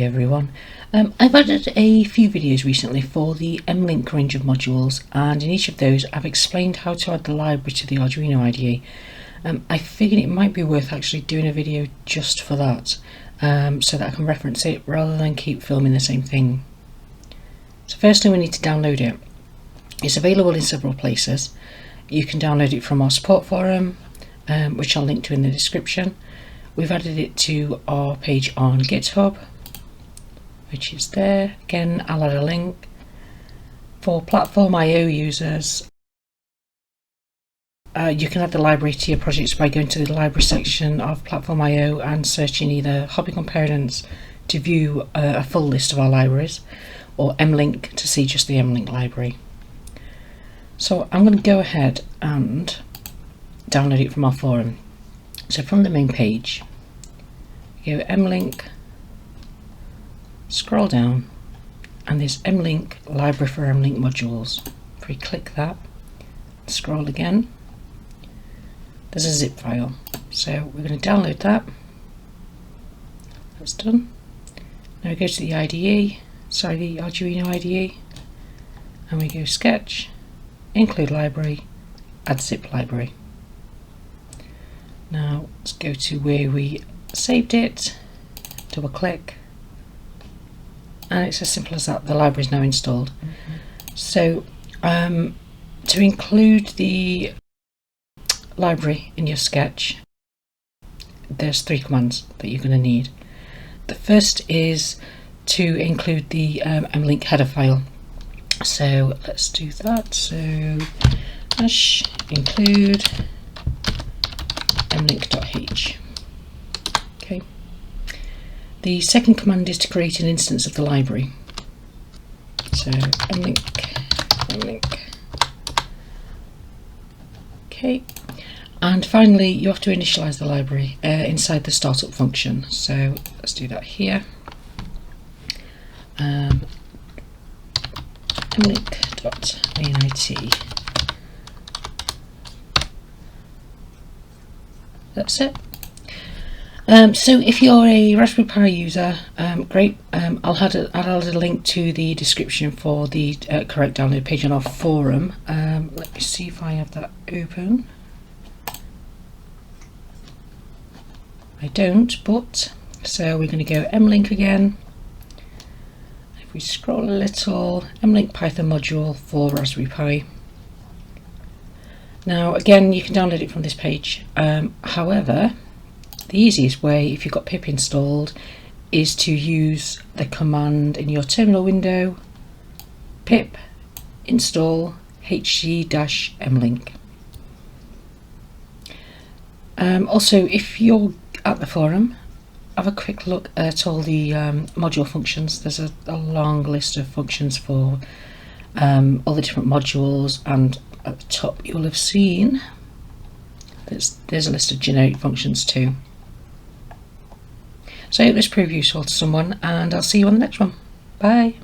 everyone. I've added a few videos recently for the mLink range of modules, and in each of those I've explained how to add the library to the Arduino IDE. I figured it might be worth actually doing a video just for that, so that I can reference it rather than keep filming the same thing. So firstly we need to download it. It's available in several places. You can download it from our support forum, which I'll link to in the description. We've added it to our page on GitHub, which is there. Again, I'll add a link. For Platform IO users, you can add the library to your projects by going to the library section of Platform IO and searching either Hobby Components to view a full list of our libraries, or mLink to see just the mLink library. So I'm going to go ahead and download it from our forum. So from the main page, go mLink, scroll down, and there's mLink library for mLink modules. If we click that, scroll again, there's a zip file. So we're going to download that. That's done. Now we go to the IDE, the Arduino IDE, and we go Sketch, Include Library, Add Zip Library. Now let's go to where we saved it, double click, and it's as simple as that. The library is now installed. So to include the library in your sketch, there's 3 commands that you're going to need. The first is to include the mLink header file. So let's do that. So hash include mlink.h. Okay. The second command is to create an instance of the library. So mLink. Okay. And finally, you have to initialize the library inside the startup function. So let's do that here. mlink.init. That's it. So if you're a Raspberry Pi user, great. I'll add a link to the description for the correct download page on our forum. Let me see if I have that open. I don't, but so we're going to go mLink again. If we scroll a little, mLink Python module for Raspberry Pi. Now again, you can download it from this page. However, the easiest way, if you've got pip installed, is to use the command in your terminal window, pip install hg-mlink. Also, if you're at the forum, have a quick look at all the module functions. There's a long list of functions for all the different modules, and at the top you'll have seen there's a list of generic functions too. So I hope this proved useful to someone, and I'll see you on the next one. Bye.